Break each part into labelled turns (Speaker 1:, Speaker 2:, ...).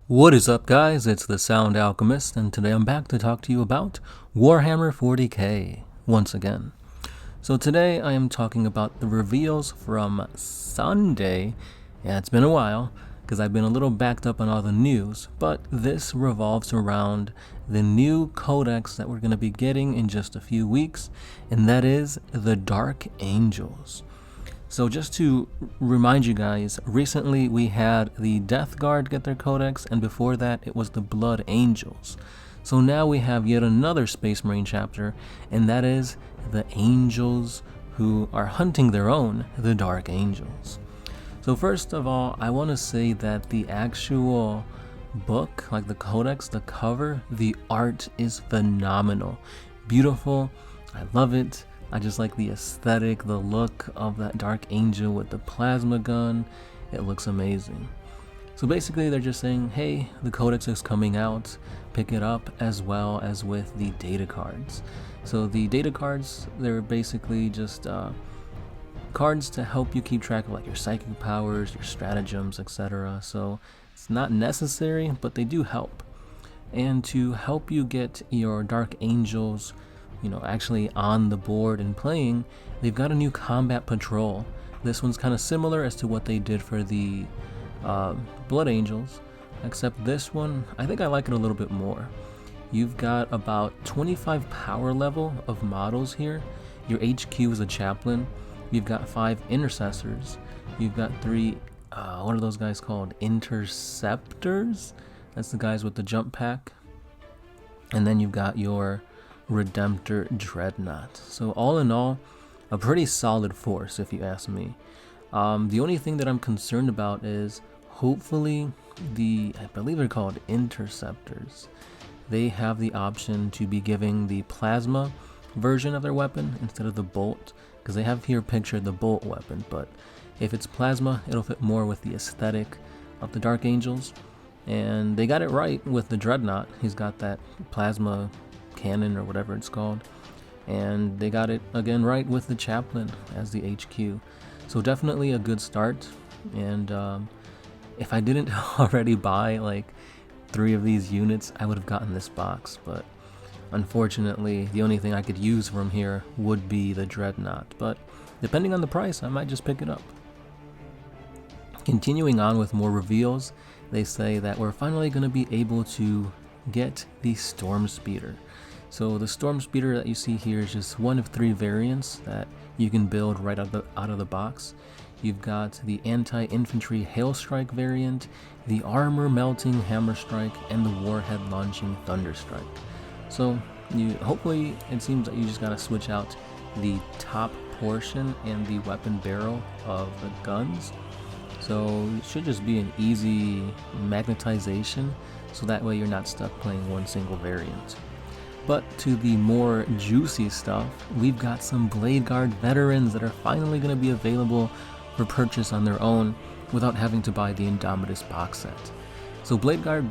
Speaker 1: What is up, guys? It's the Sound Alchemist, and today I'm back to talk to you about Warhammer 40k once again. So today I am talking about the reveals from Sunday. Yeah, it's been a while because I've been a little backed up on all the news, but this revolves around the new codex that we're going to be getting in just a few weeks, and that is the Dark Angels. So just to remind you guys, recently we had the Death Guard get their codex, and before that it was the Blood Angels. So now we have yet another Space Marine chapter, and that is the Angels who are hunting their own, the Dark Angels. So first of all, I want to say that the actual book, like the codex, the cover, the art is phenomenal. Beautiful, I love it. I just like the aesthetic, the look of that Dark Angel with the plasma gun. It looks amazing. So basically they're just saying, hey, the codex is coming out, pick it up, as well as with the data cards. So the data cards, they're basically just cards to help you keep track of like your psychic powers, your stratagems, etc. So it's not necessary, but they do help. And to help you get your Dark Angels actually on the board and playing, they've got a new combat patrol. This one's kind of similar as to what they did for the Blood Angels, except this one, I think I like it a little bit more. You've got about 25 power level of models here. Your HQ is a chaplain. You've got 5 intercessors. You've got 3, what are those guys called? Interceptors? That's the guys with the jump pack. And then you've got your Redemptor Dreadnought. So all in all, a pretty solid force if you ask me. The only thing that I'm concerned about is hopefully I believe they're called Interceptors. They have the option to be giving the plasma version of their weapon instead of the bolt, because they have here pictured the bolt weapon, but if it's plasma, it'll fit more with the aesthetic of the Dark Angels. And they got it right with the Dreadnought. He's got that plasma cannon or whatever it's called, and they got it again right with the chaplain as the HQ. So definitely a good start. And if I didn't already buy like 3 of these units, I would have gotten this box, but unfortunately the only thing I could use from here would be the Dreadnought, but depending on the price I might just pick it up. Continuing on with more reveals, they say that we're finally going to be able to get the Stormspeeder. So the Stormspeeder that you see here is just one of 3 variants that you can build right out of the box. You've got the anti-infantry Hail Strike variant, the armor melting Hammer Strike, and the warhead launching Thunder Strike. So hopefully it seems that you just gotta switch out the top portion and the weapon barrel of the guns. So it should just be an easy magnetization, so that way you're not stuck playing one single variant. But to the more juicy stuff, we've got some Bladeguard Veterans that are finally going to be available for purchase on their own without having to buy the Indomitus box set. So Bladeguard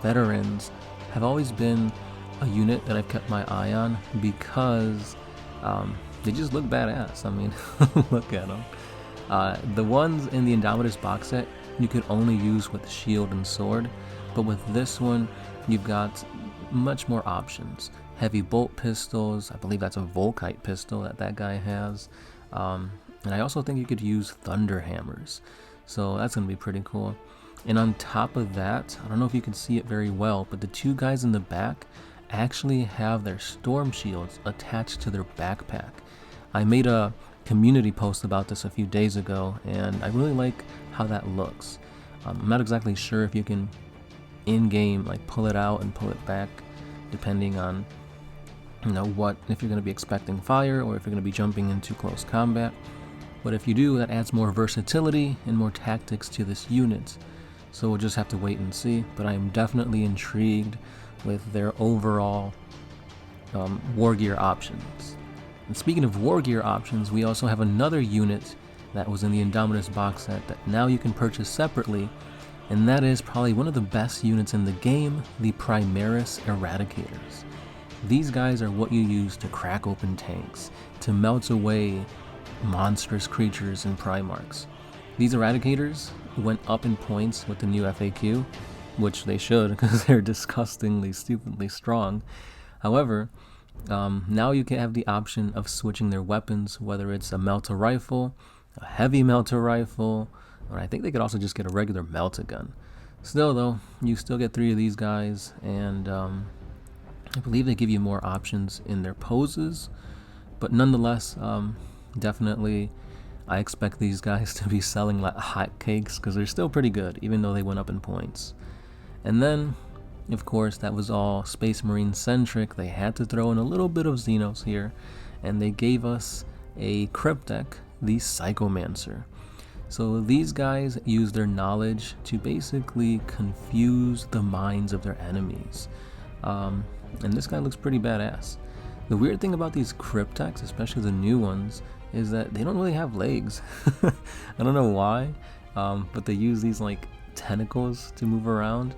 Speaker 1: Veterans have always been a unit that I've kept my eye on because they just look badass. I mean, look at them. The ones in the Indomitus box set you could only use with shield and sword, but with this one you've got much more options. Heavy bolt pistols, I believe that's a Volkite pistol that guy has, and I also think you could use thunder hammers, so that's going to be pretty cool. And on top of that, I don't know if you can see it very well, but the 2 guys in the back actually have their storm shields attached to their backpack. I made a community post about this a few days ago, and I really like how that looks. I'm not exactly sure if you can in-game like pull it out and pull it back, depending on if you're going to be expecting fire or if you're going to be jumping into close combat. But if you do, that adds more versatility and more tactics to this unit. So we'll just have to wait and see, but I am definitely intrigued with their overall war gear options. And speaking of war gear options, we also have another unit that was in the Indomitus box set that now you can purchase separately, and that is probably one of the best units in the game, the Primaris Eradicators. These guys are what you use to crack open tanks, to melt away monstrous creatures and Primarchs. These Eradicators went up in points with the new FAQ, which they should because they're disgustingly, stupidly strong. However, now you can have the option of switching their weapons, whether it's a melter rifle, a heavy melter rifle, or I think they could also just get a regular melter gun. Still though, you still get 3 of these guys, and I believe they give you more options in their poses, but nonetheless, definitely I expect these guys to be selling like hotcakes because they're still pretty good, even though they went up in points. And then, of course, that was all Space Marine centric. They had to throw in a little bit of Xenos here, and they gave us a Cryptek, the Psychomancer. So these guys use their knowledge to basically confuse the minds of their enemies. And this guy looks pretty badass. The weird thing about these Crypteks, especially the new ones, is that they don't really have legs. I don't know why, but they use these like tentacles to move around.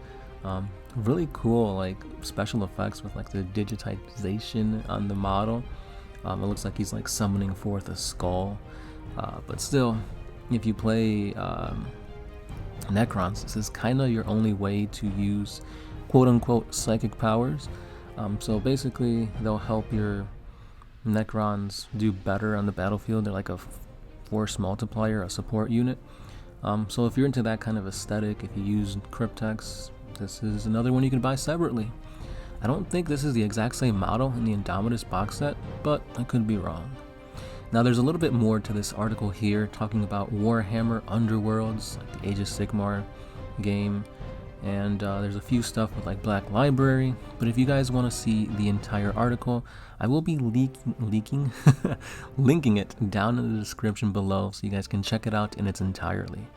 Speaker 1: Really cool like special effects with like the digitization on the model. It looks like he's like summoning forth a skull, but still, if you play Necrons, this is kind of your only way to use quote-unquote psychic powers. So basically they'll help your Necrons do better on the battlefield. They're like a force multiplier, a support unit. So if you're into that kind of aesthetic, if you use Crypteks, this is another one you can buy separately. I don't think this is the exact same model in the Indomitus box set, but I could be wrong. Now there's a little bit more to this article here, talking about Warhammer Underworlds, like the Age of Sigmar game, and there's a few stuff with like Black Library. But if you guys want to see the entire article, I will be linking it down in the description below so you guys can check it out in its entirety.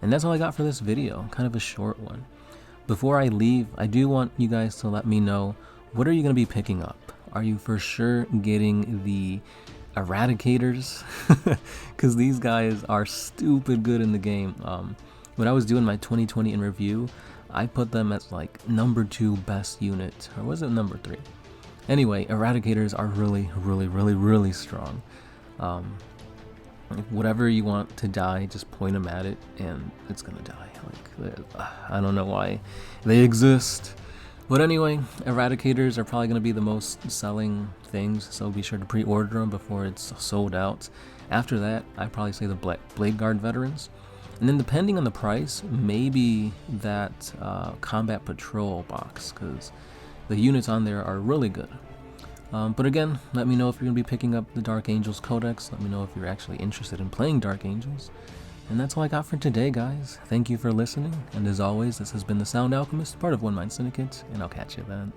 Speaker 1: And that's all I got for this video, kind of a short one. Before I leave, I do want you guys to let me know, what are you going to be picking up? Are you for sure getting the Eradicators? Because these guys are stupid good in the game. When I was doing my 2020 in review, I put them as like number 2 best unit, or was it number 3? Anyway, Eradicators are really strong. Whatever you want to die, just point them at it and it's gonna die. Like, I don't know why they exist. But anyway, Eradicators are probably going to be the most selling things, so be sure to pre-order them before it's sold out. After that, I'd probably say the Bladeguard Veterans. And then depending on the price, maybe that Combat Patrol box, because the units on there are really good. But again, let me know if you're going to be picking up the Dark Angels Codex. Let me know if you're actually interested in playing Dark Angels. And that's all I got for today, guys. Thank you for listening, and as always, this has been the Sound Alchemist, part of One Mind Syndicate, and I'll catch you then.